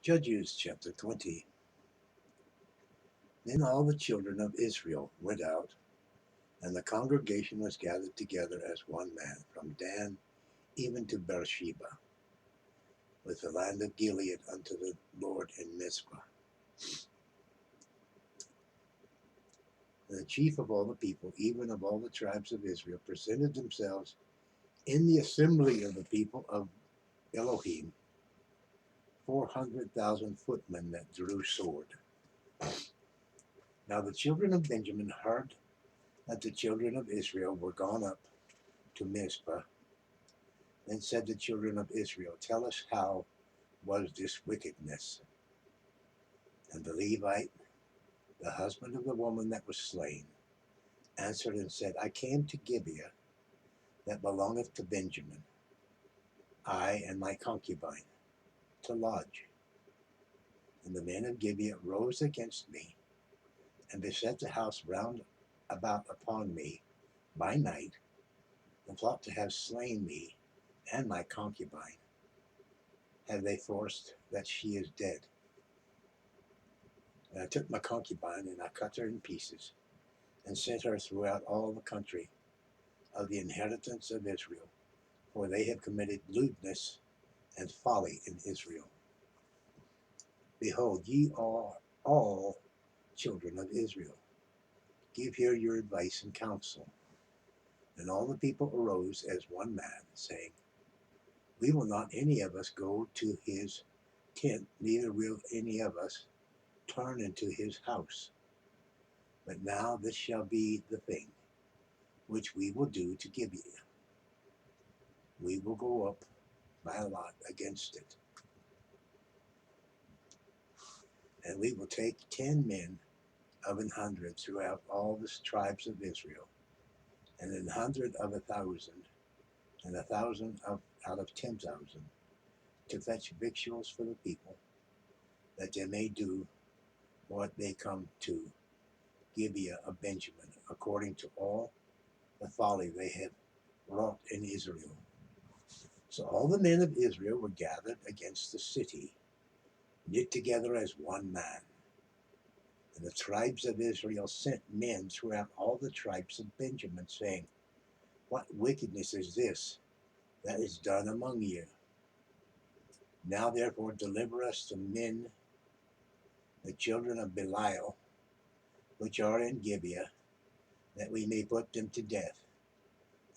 Judges chapter 20. Then all the children of Israel went out, and the congregation was gathered together as one man, from Dan even to Beersheba, with the land of Gilead unto the Lord in Mizpah. And the chief of all the people, even of all the tribes of Israel, presented themselves in the assembly of the people of Elohim, 400,000 footmen that drew sword. Now the children of Benjamin heard that the children of Israel were gone up to Mizpah. Then said the children of Israel, Tell us how was this wickedness? And the Levite, the husband of the woman that was slain, answered and said, I came to Gibeah, that belongeth to Benjamin, I and my concubine, to lodge. And the men of Gibeah rose against me, and beset the house round about upon me by night, and thought to have slain me and my concubine, have they forced that she is dead. And I took my concubine, and I cut her in pieces, and sent her throughout all the country of the inheritance of Israel, for they have committed lewdness and folly in Israel. Behold, ye are all children of Israel. Give here your advice and counsel. And all the people arose as one man, saying, We will not any of us go to his tent, neither will any of us turn into his house. But now this shall be the thing which we will do to Gibeah. We will go up by lot against it. And we will take 10 men of 100 throughout all the tribes of Israel, and 100 of 1,000, and 1,000 out of 10,000, to fetch victuals for the people, that they may do what they come to Gibeah of Benjamin, according to all the folly they have wrought in Israel. So all the men of Israel were gathered against the city, knit together as one man. And the tribes of Israel sent men throughout all the tribes of Benjamin, saying, What wickedness is this that is done among you? Now therefore deliver us the men, the children of Belial, which are in Gibeah, that we may put them to death,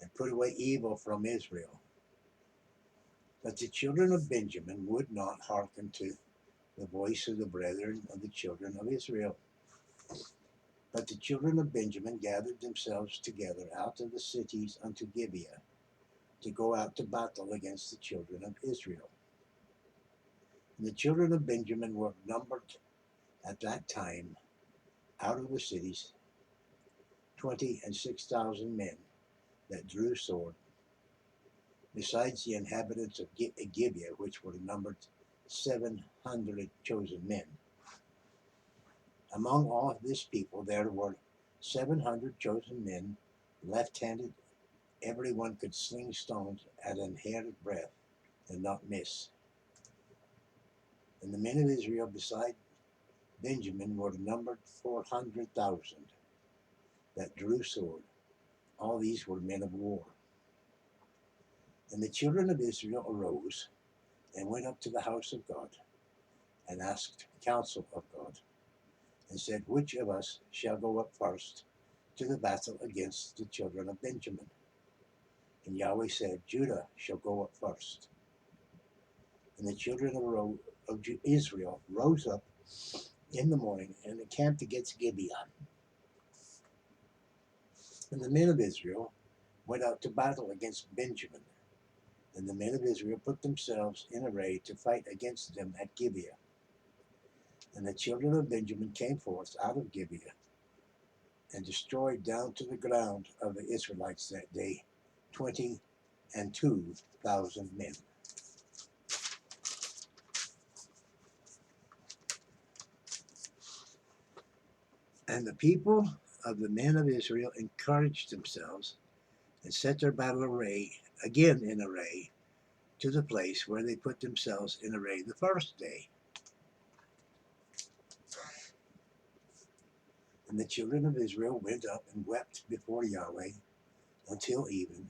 and put away evil from Israel. But the children of Benjamin would not hearken to the voice of the brethren of the children of Israel. But the children of Benjamin gathered themselves together out of the cities unto Gibeah, to go out to battle against the children of Israel. And the children of Benjamin were numbered at that time out of the cities 26,000 men that drew sword, besides the inhabitants of Gibeah, which were numbered 700 chosen men. Among all this people there were 700 chosen men, left-handed. Every one could sling stones at an hair's breadth and not miss. And the men of Israel beside Benjamin were numbered 400,000 that drew sword. All these were men of war. And the children of Israel arose and went up to the house of God, and asked counsel of God, and said, Which of us shall go up first to the battle against the children of Benjamin? And Yahweh said, Judah shall go up first. And the children of Israel rose up in the morning and encamped against Gibeah. And the men of Israel went out to battle against Benjamin. And the men of Israel put themselves in array to fight against them at Gibeah. And the children of Benjamin came forth out of Gibeah, and destroyed down to the ground of the Israelites that day 22,000 men. And the people of the men of Israel encouraged themselves, and set their battle array again in array to the place where they put themselves in array the first day. And the children of Israel went up and wept before Yahweh until even,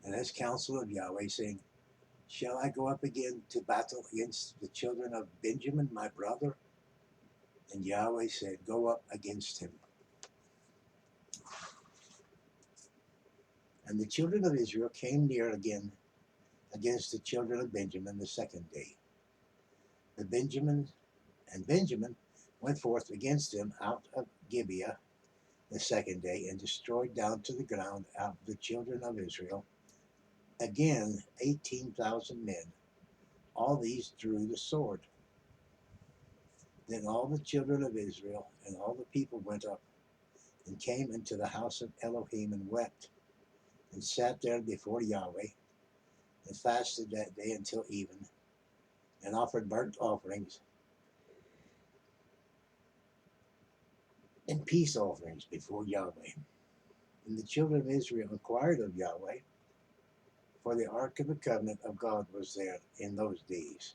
and asked counsel of Yahweh, saying, Shall I go up again to battle against the children of Benjamin, my brother? And Yahweh said, Go up against him. And the children of Israel came near again against the children of Benjamin the second day. Benjamin went forth against them out of Gibeah the second day, and destroyed down to the ground out of the children of Israel again 18,000 men. All these drew the sword. Then all the children of Israel and all the people went up and came into the house of Elohim and wept, and sat there before Yahweh, and fasted that day until even, and offered burnt offerings and peace offerings before Yahweh. And the children of Israel inquired of Yahweh, for the ark of the covenant of God was there in those days.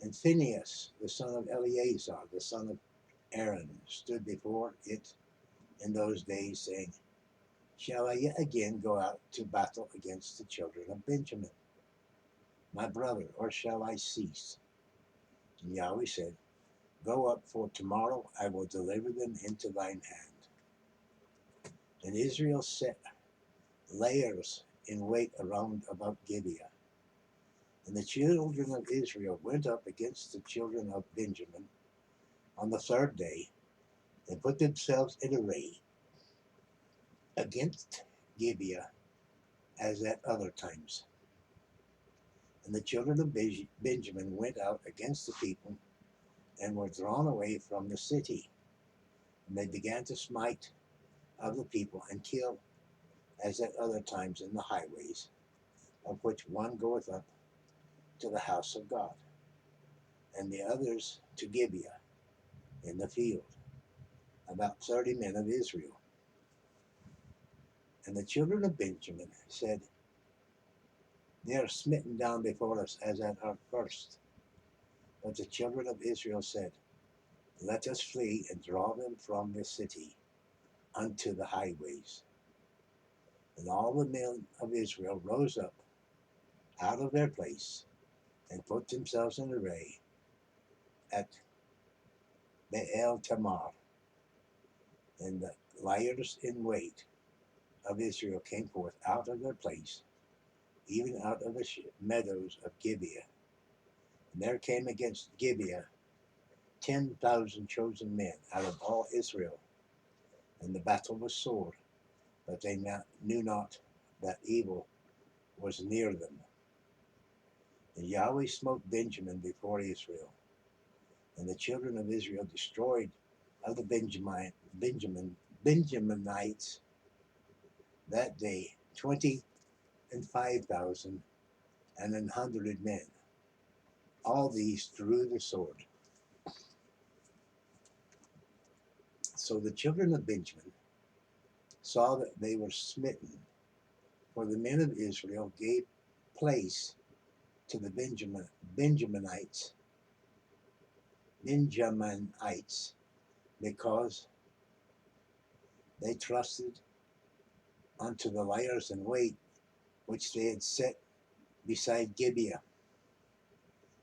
And Phinehas, the son of Eleazar, the son of Aaron, stood before it in those days, saying, Shall I yet again go out to battle against the children of Benjamin, my brother, or shall I cease? And Yahweh said, Go up, for tomorrow I will deliver them into thine hand. And Israel set layers in wait around about Gibeah. And the children of Israel went up against the children of Benjamin on the third day, and put themselves in array against Gibeah as at other times. And the children of Benjamin went out against the people, and were drawn away from the city. And they began to smite of the people, and kill as at other times in the highways, of which one goeth up to the house of God, and the others to Gibeah in the field, about 30 men of Israel. And the children of Benjamin said, They are smitten down before us as at our first. But the children of Israel said, Let us flee and draw them from the city unto the highways. And all the men of Israel rose up out of their place, and put themselves in array at Baal Tamar. And the liers in wait of Israel came forth out of their place, even out of the meadows of Gibeah. And there came against Gibeah 10,000 chosen men out of all Israel. And the battle was sore, but they knew not that evil was near them. And Yahweh smote Benjamin before Israel. And the children of Israel destroyed of the Benjaminites that day 25,000 and 100 men. All these drew the sword. So the children of Benjamin saw that they were smitten, for the men of Israel gave place to the Benjaminites, because they trusted unto the liers in wait, which they had set beside Gibeah.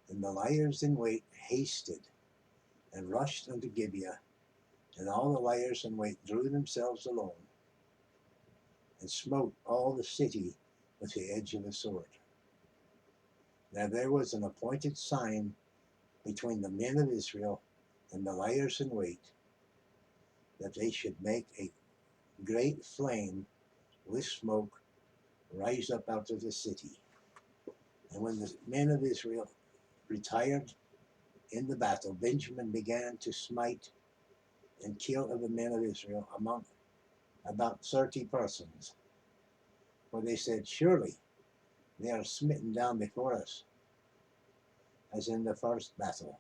And the liers in wait hasted, and rushed unto Gibeah, and all the liers in wait drew themselves alone, and smote all the city with the edge of the sword. Now there was an appointed sign between the men of Israel and the liers in wait, that they should make a great flame with smoke rise up out of the city. And when the men of Israel retired in the battle, Benjamin began to smite and kill of the men of Israel among about 30 persons. For they said, Surely they are smitten down before us, as in the first battle.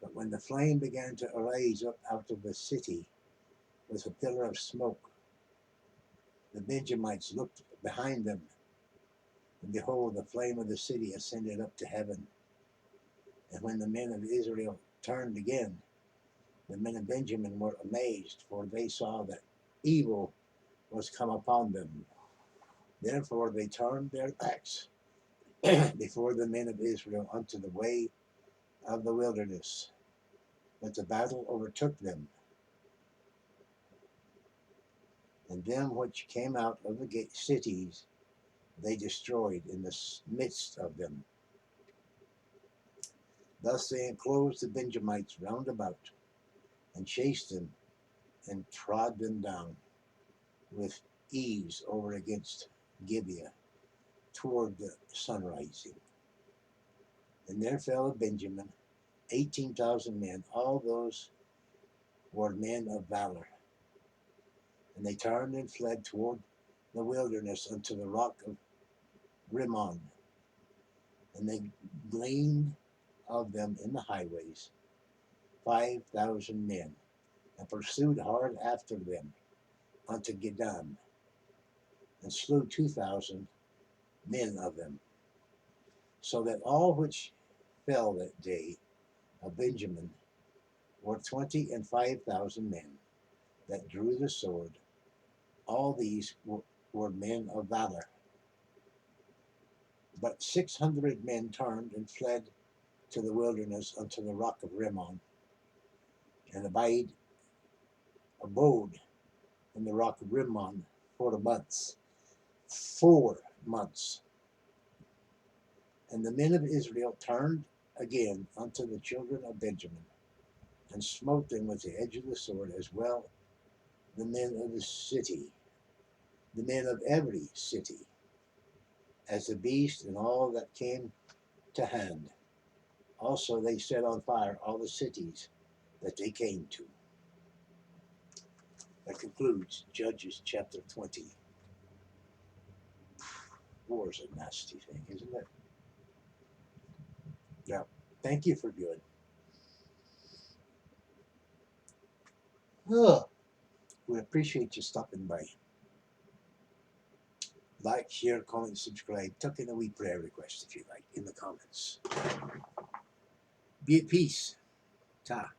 But when the flame began to arise up out of the city with a pillar of smoke, the Benjamites looked behind them, and behold, the flame of the city ascended up to heaven. And when the men of Israel turned again, The men of Benjamin were amazed, for they saw that evil was come upon them. Therefore they turned their backs before the men of Israel unto the way of the wilderness. But the battle overtook them, and them which came out of the cities they destroyed in the midst of them. Thus they enclosed the Benjamites round about, and chased them, and trod them down with ease over against Gibeah toward the sunrising. And there fell of Benjamin 18,000 men, all those were men of valor. And they turned and fled toward the wilderness unto the rock of Rimmon. And they gleaned of them in the highways 5,000 men, and pursued hard after them unto Gideon, and slew 2,000 men of them. So that all which fell that day of Benjamin were 25,000 men that drew the sword. All these were men of valor. But 600 men turned and fled to the wilderness unto the rock of Rimmon, and abode in the rock of Rimmon 4 months. 4 months. And the men of Israel turned again unto the children of Benjamin, and smote them with the edge of the sword, as well the men of the city, the men of every city, as the beast and all that came to hand. Also they set on fire all the cities that they came to. That concludes Judges chapter 20. War is a nasty thing, isn't it? Yeah. Thank you for good. Oh, we appreciate you stopping by. Like, share, comment, subscribe. Tuck in a wee prayer request if you like in the comments. Be at peace. Ta.